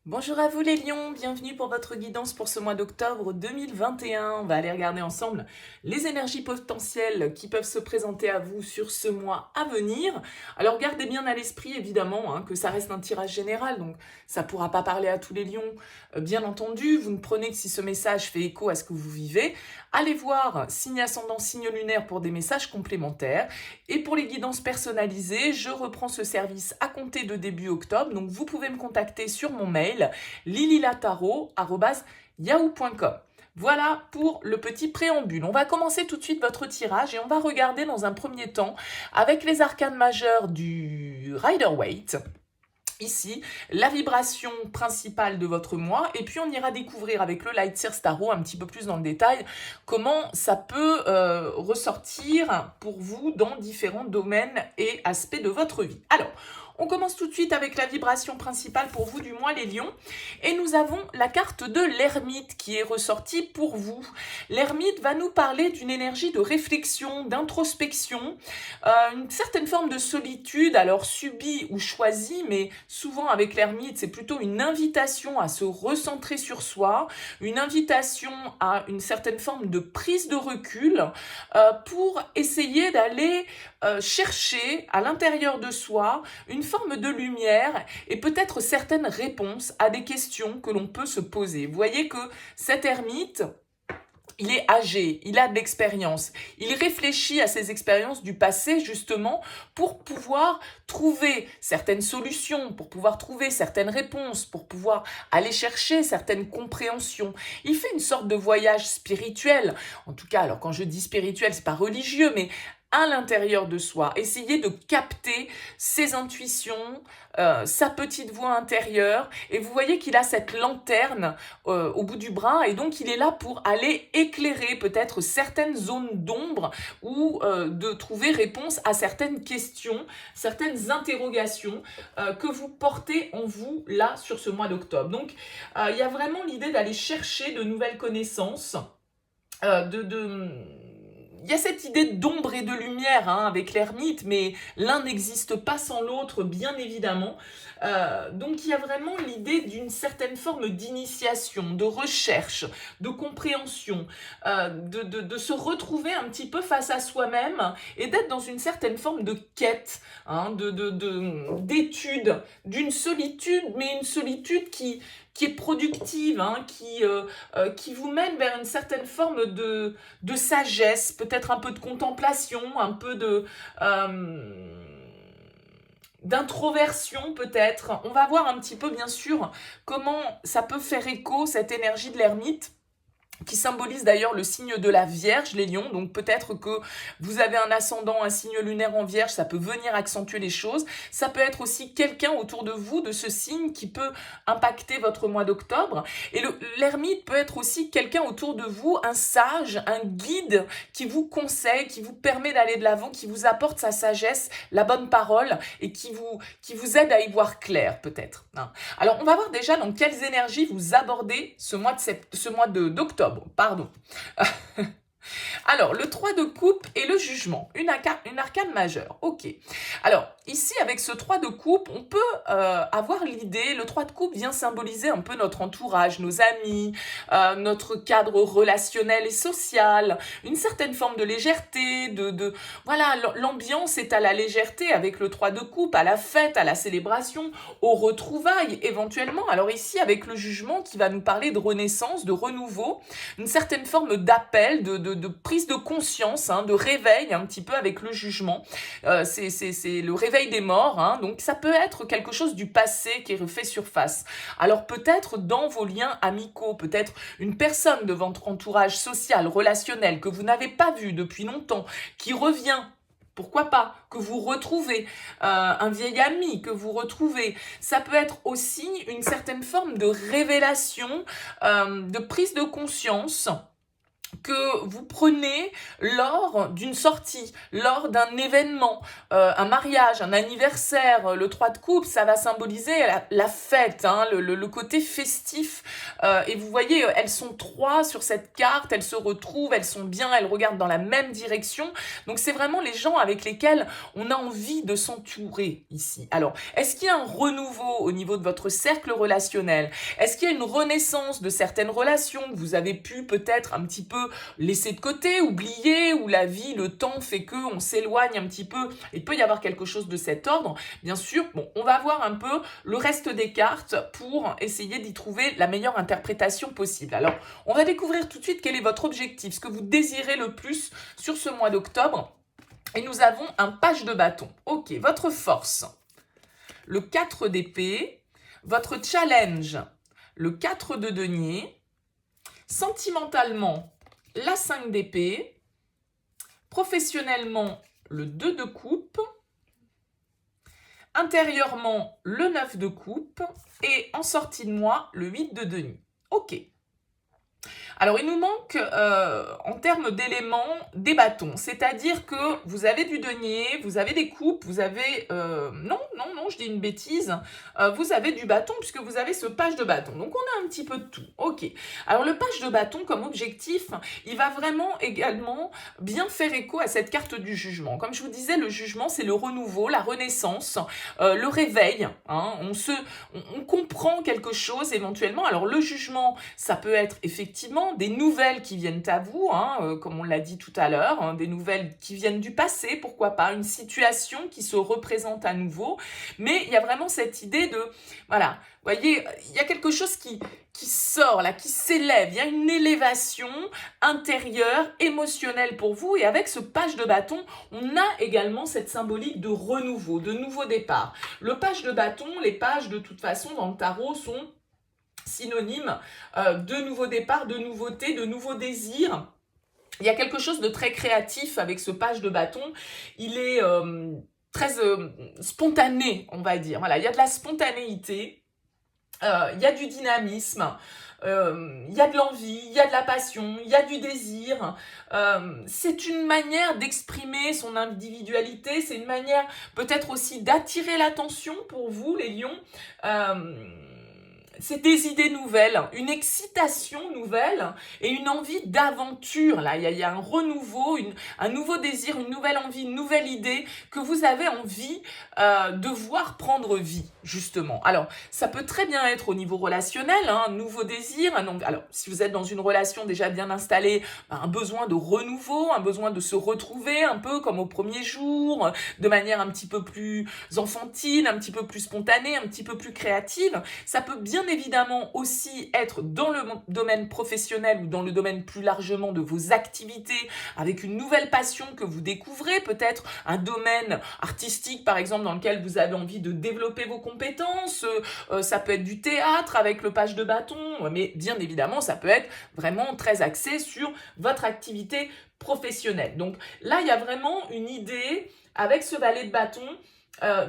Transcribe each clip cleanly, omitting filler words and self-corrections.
Bonjour à vous les lions, bienvenue pour votre guidance pour ce mois d'octobre 2021. On va aller regarder ensemble les énergies potentielles qui peuvent se présenter à vous sur ce mois à venir. Alors gardez bien à l'esprit évidemment que ça reste un tirage général, donc ça ne pourra pas parler à tous les lions. Bien entendu, vous ne prenez que si ce message fait écho à ce que vous vivez. Allez voir signe ascendant, signe lunaire pour des messages complémentaires. Et pour les guidances personnalisées, je reprends ce service à compter de début octobre, donc vous pouvez me contacter sur mon mail lililataro@yahoo.com. Voilà pour le petit préambule. On va commencer tout de suite votre tirage et on va regarder dans un premier temps avec les arcanes majeures du Rider-Waite. Ici, la vibration principale de votre mois, et puis on ira découvrir avec le Light Seer Tarot un petit peu plus dans le détail comment ça peut ressortir pour vous dans différents domaines et aspects de votre vie. Alors, on commence tout de suite avec la vibration principale pour vous du mois les lions, et nous avons la carte de l'ermite qui est ressortie pour vous. L'ermite va nous parler d'une énergie de réflexion, d'introspection, une certaine forme de solitude, alors subie ou choisie, mais souvent avec l'ermite, c'est plutôt une invitation à se recentrer sur soi, une invitation à une certaine forme de prise de recul pour essayer d'aller chercher à l'intérieur de soi une forme de lumière et peut-être certaines réponses à des questions que l'on peut se poser. Vous voyez que cet ermite, il est âgé, il a de l'expérience, il réfléchit à ses expériences du passé justement pour pouvoir trouver certaines solutions, pour pouvoir trouver certaines réponses, pour pouvoir aller chercher certaines compréhensions. Il fait une sorte de voyage spirituel, en tout cas, alors quand je dis spirituel, c'est pas religieux, mais à l'intérieur de soi, essayer de capter ses intuitions, sa petite voix intérieure, et vous voyez qu'il a cette lanterne au bout du bras, et donc il est là pour aller éclairer peut-être certaines zones d'ombre ou de trouver réponse à certaines questions, certaines interrogations que vous portez en vous là sur ce mois d'octobre. Donc il y a vraiment l'idée d'aller chercher de nouvelles connaissances, il y a cette idée d'ombre et de lumière avec l'ermite, mais l'un n'existe pas sans l'autre, bien évidemment. Donc il y a vraiment l'idée d'une certaine forme d'initiation, de recherche, de compréhension, de se retrouver un petit peu face à soi-même et d'être dans une certaine forme de quête, d'étude, d'une solitude, mais une solitude qui est productive, qui vous mène vers une certaine forme de sagesse, peut-être un peu de contemplation, un peu d'introversion peut-être. On va voir un petit peu bien sûr comment ça peut faire écho, cette énergie de l'ermite, qui symbolise d'ailleurs le signe de la Vierge, les lions. Donc peut-être que vous avez un ascendant, un signe lunaire en Vierge, ça peut venir accentuer les choses. Ça peut être aussi quelqu'un autour de vous de ce signe qui peut impacter votre mois d'octobre. Et l'ermite peut être aussi quelqu'un autour de vous, un sage, un guide qui vous conseille, qui vous permet d'aller de l'avant, qui vous apporte sa sagesse, la bonne parole et qui vous aide à y voir clair peut-être. Alors on va voir déjà dans quelles énergies vous abordez ce mois d'octobre. Pardon. Alors, le 3 de coupe et le jugement, une arcane majeure. Ok. Alors, ici, avec ce 3 de coupe, on peut avoir l'idée, le 3 de coupe vient symboliser un peu notre entourage, nos amis, notre cadre relationnel et social, une certaine forme de légèreté, voilà, l'ambiance est à la légèreté avec le 3 de coupe, à la fête, à la célébration, aux retrouvailles éventuellement. Alors ici, avec le jugement qui va nous parler de renaissance, de renouveau, une certaine forme d'appel, de prise de conscience, de réveil un petit peu avec le jugement. C'est le réveil des morts, donc ça peut être quelque chose du passé qui refait surface. Alors peut-être dans vos liens amicaux, peut-être une personne de votre entourage social, relationnel, que vous n'avez pas vu depuis longtemps, qui revient. Pourquoi pas, que vous retrouvez, un vieil ami que vous retrouvez. Ça peut être aussi une certaine forme de révélation, de prise de conscience, que vous prenez lors d'une sortie, lors d'un événement, un mariage, un anniversaire, le 3 de coupe, ça va symboliser la fête, hein, le côté festif. Et vous voyez, elles sont 3 sur cette carte, elles se retrouvent, elles sont bien, elles regardent dans la même direction. Donc c'est vraiment les gens avec lesquels on a envie de s'entourer ici. Alors, est-ce qu'il y a un renouveau au niveau de votre cercle relationnel? Est-ce qu'il y a une renaissance de certaines relations que vous avez pu peut-être un petit peu laisser de côté, oublier, où la vie, le temps fait qu'on s'éloigne un petit peu? Il peut y avoir quelque chose de cet ordre. Bien sûr, bon, on va voir un peu le reste des cartes pour essayer d'y trouver la meilleure interprétation possible. Alors, on va découvrir tout de suite quel est votre objectif, ce que vous désirez le plus sur ce mois d'octobre. Et nous avons un page de bâton. Ok, votre force, le 4 d'épée, votre challenge, le 4 de denier, sentimentalement, la 5 d'épée, professionnellement, le 2 de coupe, intérieurement, le 9 de coupe, et en sortie de mois, le 8 de denier. Ok. Alors, il nous manque, en termes d'éléments, des bâtons. C'est-à-dire que vous avez du denier, vous avez des coupes, vous avez... non, je dis une bêtise. Vous avez du bâton puisque vous avez ce page de bâton. Donc, on a un petit peu de tout. Ok. Alors, le page de bâton, comme objectif, il va vraiment également bien faire écho à cette carte du jugement. Comme je vous disais, le jugement, c'est le renouveau, la renaissance, le réveil. Hein. On comprend quelque chose éventuellement. Alors, le jugement, ça peut être effectivement des nouvelles qui viennent à vous, hein, comme on l'a dit tout à l'heure, hein, des nouvelles qui viennent du passé, pourquoi pas, une situation qui se représente à nouveau, mais il y a vraiment cette idée de, voilà, vous voyez, il y a quelque chose qui sort là, qui s'élève, il y a une élévation intérieure, émotionnelle pour vous, et avec ce page de bâton, on a également cette symbolique de renouveau, de nouveau départ. Le page de bâton, les pages de toute façon dans le tarot sont synonyme de nouveau départ, de nouveauté, de nouveaux désirs. Il y a quelque chose de très créatif avec ce page de bâton. Il est très spontané, on va dire. Voilà, il y a de la spontanéité, il y a du dynamisme, il y a de l'envie, il y a de la passion, il y a du désir. C'est une manière d'exprimer son individualité, c'est une manière peut-être aussi d'attirer l'attention pour vous, les lions. C'est des idées nouvelles, une excitation nouvelle et une envie d'aventure. Là, il y a un renouveau, un nouveau désir, une nouvelle envie, une nouvelle idée que vous avez envie de voir prendre vie, justement. Alors, ça peut très bien être au niveau relationnel, hein, un nouveau désir. Alors, si vous êtes dans une relation déjà bien installée, un besoin de renouveau, un besoin de se retrouver un peu comme au premier jour, de manière un petit peu plus enfantine, un petit peu plus spontanée, un petit peu plus créative. Ça peut bien évidemment aussi être dans le domaine professionnel ou dans le domaine plus largement de vos activités, avec une nouvelle passion que vous découvrez, peut-être un domaine artistique par exemple dans lequel vous avez envie de développer vos compétences, ça peut être du théâtre avec le page de bâton, mais bien évidemment ça peut être vraiment très axé sur votre activité professionnelle. Donc là il y a vraiment une idée avec ce valet de bâton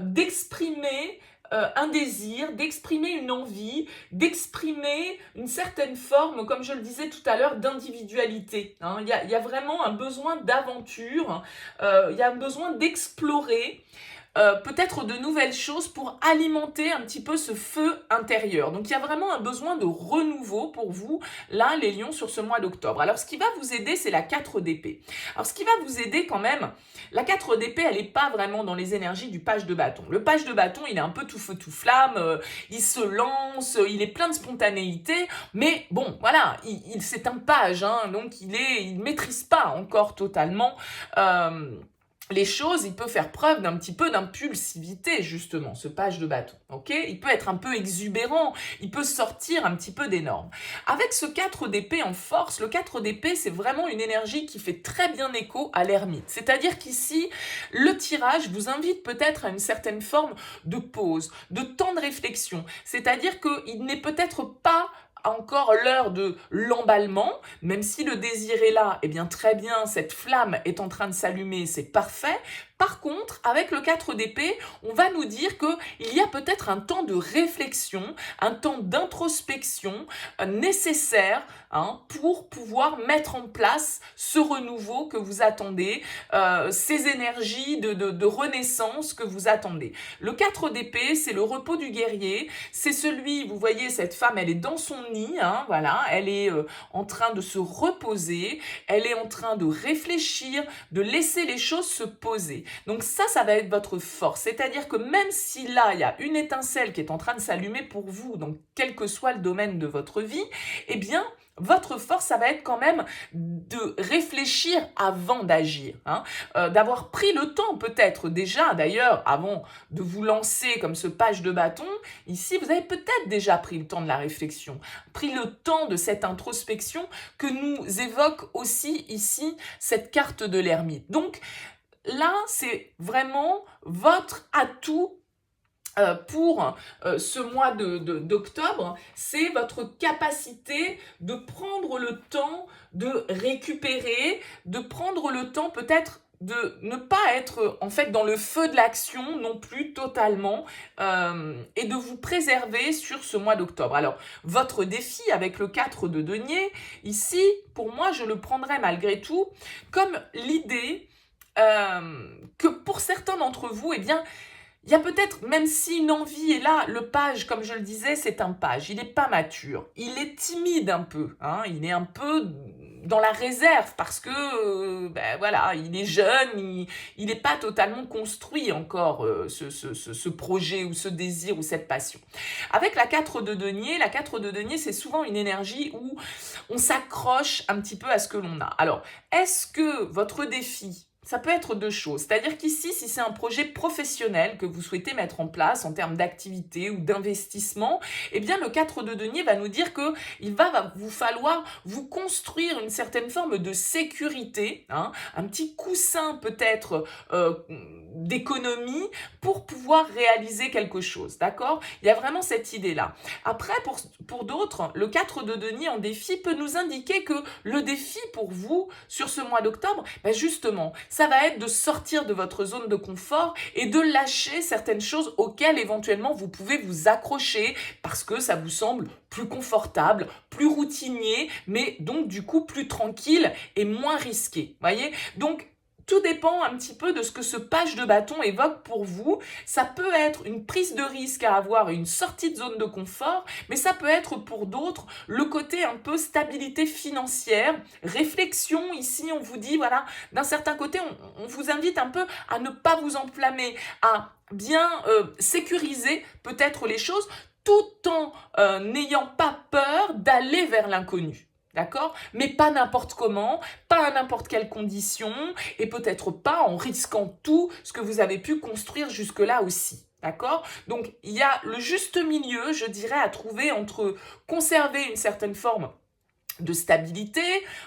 d'exprimer un désir, d'exprimer une envie, d'exprimer une certaine forme, comme je le disais tout à l'heure, d'individualité. Hein. Il y a vraiment un besoin d'aventure, il y a un besoin d'explorer peut-être de nouvelles choses pour alimenter un petit peu ce feu intérieur. Donc il y a vraiment un besoin de renouveau pour vous, là, les lions, sur ce mois d'octobre. Alors ce qui va vous aider, c'est la 4 d'épée. Alors ce qui va vous aider quand même, la 4 d'épée, elle n'est pas vraiment dans les énergies du page de bâton. Le page de bâton, il est un peu tout feu tout flamme, il se lance, il est plein de spontanéité, mais bon, voilà, c'est un page, hein, donc il maîtrise pas encore totalement les choses, il peut faire preuve d'un petit peu d'impulsivité, justement, ce page de bâton, ok? Il peut être un peu exubérant, il peut sortir un petit peu des normes. Avec ce 4 d'épée en force, le 4 d'épée, c'est vraiment une énergie qui fait très bien écho à l'ermite. C'est-à-dire qu'ici, le tirage vous invite peut-être à une certaine forme de pause, de temps de réflexion. C'est-à-dire qu'il n'est peut-être pas encore l'heure de l'emballement, même si le désir est là, eh bien très bien, cette flamme est en train de s'allumer, c'est parfait. Par contre, avec le 4 d'épée, on va nous dire qu'il y a peut-être un temps de réflexion, un temps d'introspection nécessaire pour pouvoir mettre en place ce renouveau que vous attendez, ces énergies de renaissance que vous attendez. Le 4 d'épée, c'est le repos du guerrier, c'est celui, vous voyez, cette femme, elle est dans son nid, voilà, elle est en train de se reposer, elle est en train de réfléchir, de laisser les choses se poser. Donc ça va être votre force, c'est-à-dire que même si là, il y a une étincelle qui est en train de s'allumer pour vous, donc quel que soit le domaine de votre vie, eh bien, votre force, ça va être quand même de réfléchir avant d'agir, d'avoir pris le temps peut-être déjà, d'ailleurs, avant de vous lancer comme ce page de bâton, ici, vous avez peut-être déjà pris le temps de la réflexion, pris le temps de cette introspection que nous évoque aussi ici cette carte de l'ermite. Donc là, c'est vraiment votre atout pour ce mois d'octobre, c'est votre capacité de prendre le temps de récupérer, de prendre le temps peut-être de ne pas être en fait dans le feu de l'action non plus totalement et de vous préserver sur ce mois d'octobre. Alors, votre défi avec le 4 de denier, ici, pour moi, je le prendrais malgré tout comme l'idée que pour certains d'entre vous, eh bien, il y a peut-être, même si une envie est là, le page, comme je le disais, c'est un page. Il n'est pas mature. Il est timide un peu. Il est un peu dans la réserve parce que, voilà, il est jeune, il n'est pas totalement construit encore, ce projet ou ce désir ou cette passion. Avec la 4 de denier, c'est souvent une énergie où on s'accroche un petit peu à ce que l'on a. Alors, est-ce que votre défi, ça peut être deux choses, c'est-à-dire qu'ici, si c'est un projet professionnel que vous souhaitez mettre en place en termes d'activité ou d'investissement, eh bien le 4 de denier va nous dire qu'il va vous falloir vous construire une certaine forme de sécurité, un petit coussin peut-être d'économie pour pouvoir réaliser quelque chose, d'accord? Il y a vraiment cette idée-là. Après, pour d'autres, le 4 de denier en défi peut nous indiquer que le défi pour vous sur ce mois d'octobre, justement, ça va être de sortir de votre zone de confort et de lâcher certaines choses auxquelles éventuellement vous pouvez vous accrocher parce que ça vous semble plus confortable, plus routinier, mais donc du coup plus tranquille et moins risqué. Voyez ? Donc, tout dépend un petit peu de ce que ce page de bâton évoque pour vous. Ça peut être une prise de risque à avoir et une sortie de zone de confort, mais ça peut être pour d'autres le côté un peu stabilité financière, réflexion. Ici, on vous dit, voilà, d'un certain côté, on vous invite un peu à ne pas vous enflammer, à bien sécuriser peut-être les choses, tout en n'ayant pas peur d'aller vers l'inconnu. D'accord ? Mais pas n'importe comment, pas à n'importe quelle condition, et peut-être pas en risquant tout ce que vous avez pu construire jusque-là aussi. D'accord ? Donc, il y a le juste milieu, je dirais, à trouver entre conserver une certaine forme de stabilité,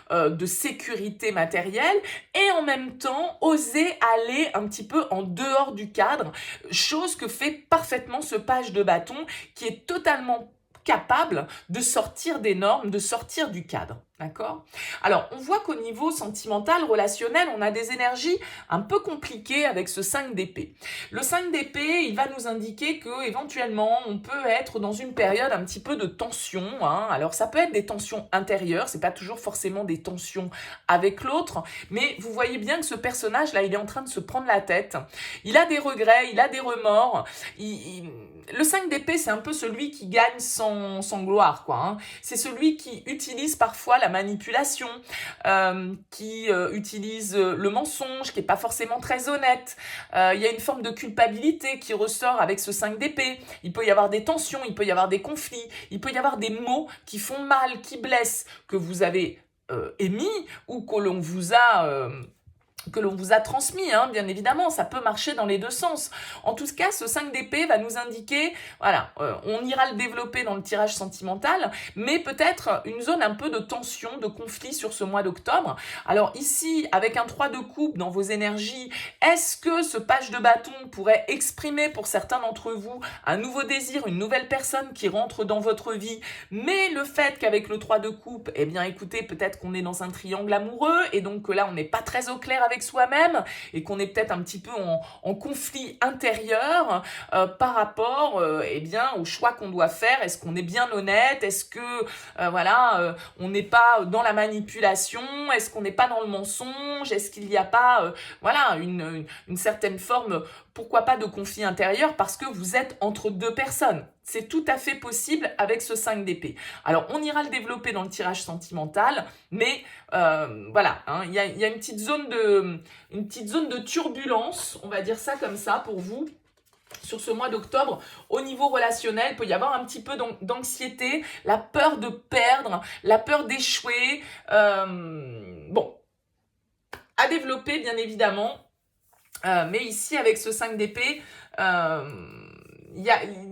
de sécurité matérielle, et en même temps oser aller un petit peu en dehors du cadre, chose que fait parfaitement ce page de bâton qui est totalement capable de sortir des normes, de sortir du cadre. D'accord ? Alors, on voit qu'au niveau sentimental, relationnel, on a des énergies un peu compliquées avec ce 5 d'épée. Le 5 d'épée, il va nous indiquer qu'éventuellement, on peut être dans une période un petit peu de tension. Alors, ça peut être des tensions intérieures, c'est pas toujours forcément des tensions avec l'autre, mais vous voyez bien que ce personnage-là, il est en train de se prendre la tête. Il a des regrets, il a des remords. Le 5 d'épée, c'est un peu celui qui gagne sans gloire, quoi. C'est celui qui utilise parfois la manipulation, qui utilise le mensonge, qui n'est pas forcément très honnête. Il y a une forme de culpabilité qui ressort avec ce 5 d'épée. Il peut y avoir des tensions, il peut y avoir des conflits, il peut y avoir des mots qui font mal, qui blessent, que vous avez émis ou que l'on vous a transmis, bien évidemment, ça peut marcher dans les deux sens. En tout cas, ce 5 d'épée va nous indiquer, voilà, on ira le développer dans le tirage sentimental, mais peut-être une zone un peu de tension, de conflit sur ce mois d'octobre. Alors ici, avec un 3 de coupe dans vos énergies, est-ce que ce page de bâton pourrait exprimer pour certains d'entre vous un nouveau désir, une nouvelle personne qui rentre dans votre vie, mais le fait qu'avec le 3 de coupe, eh bien écoutez, peut-être qu'on est dans un triangle amoureux, et donc que là, on n'est pas très au clair avec avec soi-même et qu'on est peut-être un petit peu en conflit intérieur par rapport eh bien, au choix qu'on doit faire. Est-ce qu'on est bien honnête? Est-ce que on n'est pas dans la manipulation? Est-ce qu'on n'est pas dans le mensonge? Est-ce qu'il n'y a pas une certaine forme, pourquoi pas, de conflit intérieur parce que vous êtes entre deux personnes? C'est tout à fait possible avec ce 5 d'épée. Alors, on ira le développer dans le tirage sentimental, mais il y a une petite zone de turbulence, on va dire ça comme ça pour vous. Sur ce mois d'octobre, au niveau relationnel, il peut y avoir un petit peu d'anxiété, la peur de perdre, la peur d'échouer. À développer, bien évidemment. Mais ici, avec ce 5 d'épée, il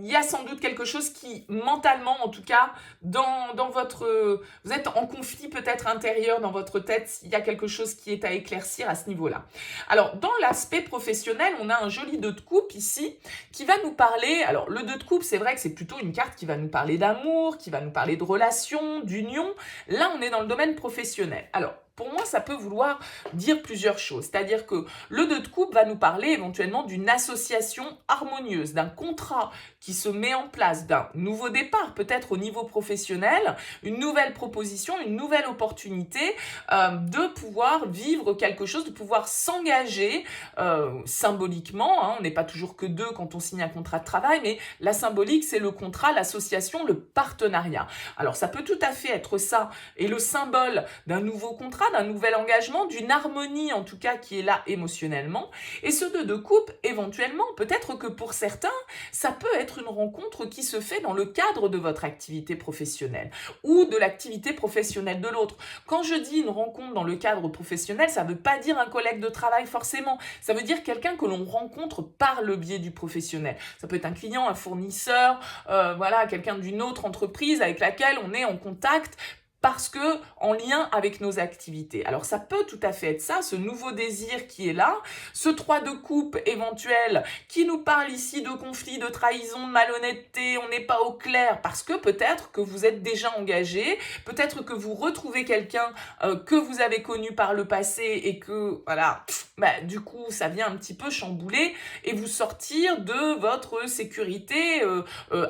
y a sans doute quelque chose qui, mentalement, en tout cas, dans votre... Vous êtes en conflit peut-être intérieur dans votre tête. Il y a quelque chose qui est à éclaircir à ce niveau-là. Alors, dans l'aspect professionnel, on a un joli 2 de coupe ici qui va nous parler... Alors, le 2 de coupe, c'est vrai que c'est plutôt une carte qui va nous parler d'amour, qui va nous parler de relations, d'union. Là, on est dans le domaine professionnel. Alors, pour moi, ça peut vouloir dire plusieurs choses. C'est-à-dire que le 2 de coupe va nous parler éventuellement d'une association harmonieuse, d'un contrat qui se met en place, d'un nouveau départ peut-être au niveau professionnel, une nouvelle proposition, une nouvelle opportunité de pouvoir vivre quelque chose, de pouvoir s'engager symboliquement. Hein, on n'est pas toujours que deux quand on signe un contrat de travail, mais la symbolique, c'est le contrat, l'association, le partenariat. Alors, ça peut tout à fait être ça et le symbole d'un nouveau contrat, d'un nouvel engagement, d'une harmonie en tout cas qui est là émotionnellement. Et ce 2 de coupe, éventuellement, peut-être que pour certains, ça peut être une rencontre qui se fait dans le cadre de votre activité professionnelle ou de l'activité professionnelle de l'autre. Quand je dis une rencontre dans le cadre professionnel, ça ne veut pas dire un collègue de travail forcément. Ça veut dire quelqu'un que l'on rencontre par le biais du professionnel. Ça peut être un client, un fournisseur, quelqu'un d'une autre entreprise avec laquelle on est en contact parce que en lien avec nos activités. Alors ça peut tout à fait être ça, ce nouveau désir qui est là, ce 3 de coupe éventuel qui nous parle ici de conflit, de trahison, de malhonnêteté, on n'est pas au clair parce que peut-être que vous êtes déjà engagé, peut-être que vous retrouvez quelqu'un que vous avez connu par le passé et que du coup ça vient un petit peu chambouler et vous sortir de votre sécurité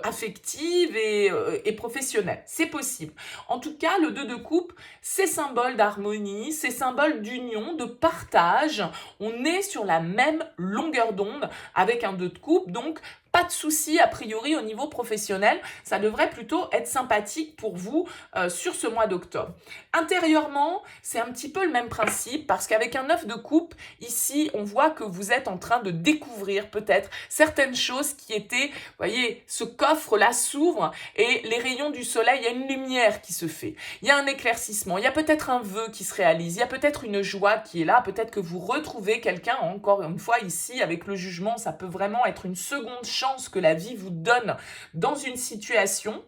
affective et professionnelle. C'est possible. En tout cas, le 2 de coupe, c'est symbole d'harmonie, c'est symbole d'union, de partage. On est sur la même longueur d'onde avec un 2 de coupe, donc pas de souci a priori au niveau professionnel. Ça devrait plutôt être sympathique pour vous sur ce mois d'octobre. Intérieurement, c'est un petit peu le même principe parce qu'avec un 9 de coupe, ici, on voit que vous êtes en train de découvrir peut-être certaines choses qui étaient, vous voyez, ce coffre-là s'ouvre et les rayons du soleil, il y a une lumière qui se fait. Il y a un éclaircissement, il y a peut-être un vœu qui se réalise, il y a peut-être une joie qui est là, peut-être que vous retrouvez quelqu'un, encore une fois ici, avec le jugement, ça peut vraiment être une seconde chance que la vie vous donne dans une situation.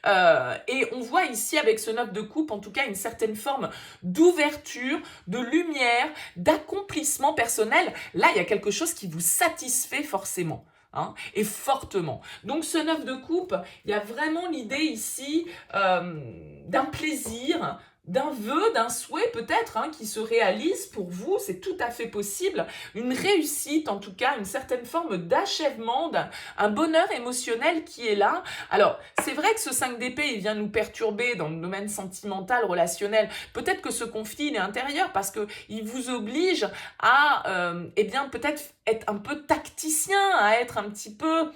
Et on voit ici avec ce 9 de coupe en tout cas une certaine forme d'ouverture, de lumière, d'accomplissement personnel. Là, il y a quelque chose qui vous satisfait forcément. Et fortement. Donc ce 9 de coupe, il y a vraiment l'idée ici d'un plaisir, d'un vœu, d'un souhait peut-être qui se réalise pour vous, c'est tout à fait possible, une réussite en tout cas, une certaine forme d'achèvement, un bonheur émotionnel qui est là. Alors, c'est vrai que ce 5 d'épée, il vient nous perturber dans le domaine sentimental, relationnel. Peut-être que ce conflit, il est intérieur parce qu'il vous oblige à, peut-être être un peu tacticien, à être un petit peu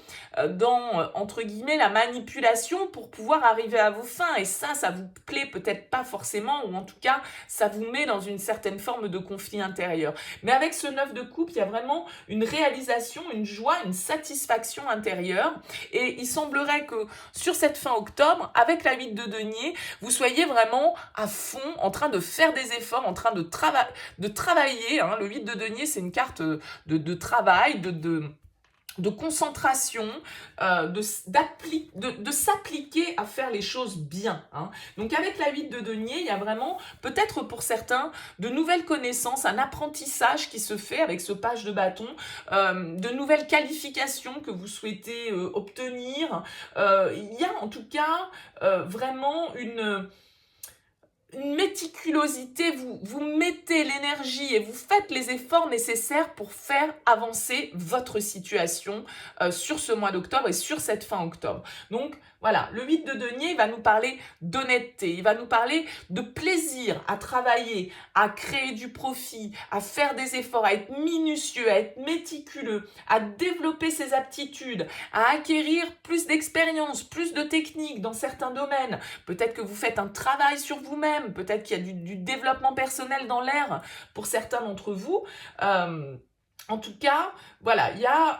dans, entre guillemets, la manipulation pour pouvoir arriver à vos fins. Et ça vous plaît peut-être pas forcément, ou en tout cas, ça vous met dans une certaine forme de conflit intérieur. Mais avec ce 9 de coupe, il y a vraiment une réalisation, une joie, une satisfaction intérieure. Et il semblerait que sur cette fin octobre, avec la 8 de denier, vous soyez vraiment à fond, en train de faire des efforts, en train de travailler. Le 8 de denier, c'est une carte de travail, de concentration, de s'appliquer à faire les choses bien. Donc avec la 8 de denier, il y a vraiment, peut-être pour certains, de nouvelles connaissances, un apprentissage qui se fait avec ce page de bâton, de nouvelles qualifications que vous souhaitez obtenir. Il y a en tout cas vraiment une méticulosité, vous mettez l'énergie et vous faites les efforts nécessaires pour faire avancer votre situation sur ce mois d'octobre et sur cette fin octobre. Donc voilà, le 8 de denier, il va nous parler d'honnêteté, il va nous parler de plaisir à travailler, à créer du profit, à faire des efforts, à être minutieux, à être méticuleux, à développer ses aptitudes, à acquérir plus d'expérience, plus de techniques dans certains domaines. Peut-être que vous faites un travail sur vous-même, peut-être qu'il y a du développement personnel dans l'air pour certains d'entre vous. En tout cas, voilà, il y a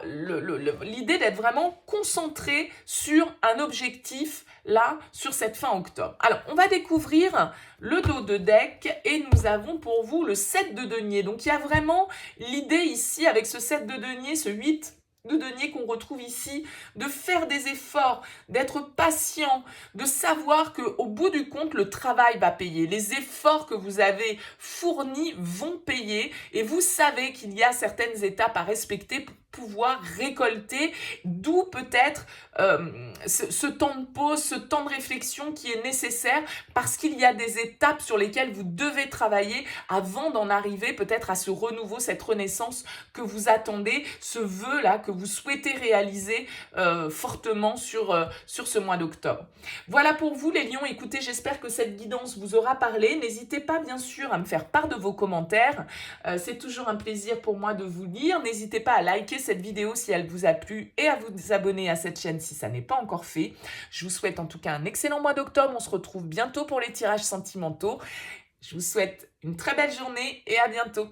l'idée d'être vraiment concentré sur un objectif, là, sur cette fin octobre. Alors, on va découvrir le dos de deck et nous avons pour vous le 7 de denier. Donc, il y a vraiment l'idée ici, avec ce 7 de denier, ce 8 de denier qu'on retrouve ici, de faire des efforts, d'être patient, de savoir qu'au bout du compte, le travail va payer. Les efforts que vous avez fournis vont payer et vous savez qu'il y a certaines étapes à respecter pour pouvoir récolter, d'où peut-être ce temps de pause, ce temps de réflexion qui est nécessaire parce qu'il y a des étapes sur lesquelles vous devez travailler avant d'en arriver peut-être à ce renouveau, cette renaissance que vous attendez, ce vœu-là que vous souhaitez réaliser fortement sur ce mois d'octobre. Voilà pour vous les lions, écoutez, j'espère que cette guidance vous aura parlé. N'hésitez pas bien sûr à me faire part de vos commentaires, c'est toujours un plaisir pour moi de vous lire. N'hésitez pas à liker cette vidéo si elle vous a plu et à vous abonner à cette chaîne si ça n'est pas encore fait. Je vous souhaite en tout cas un excellent mois d'octobre, on se retrouve bientôt pour les tirages sentimentaux. Je vous souhaite une très belle journée et à bientôt.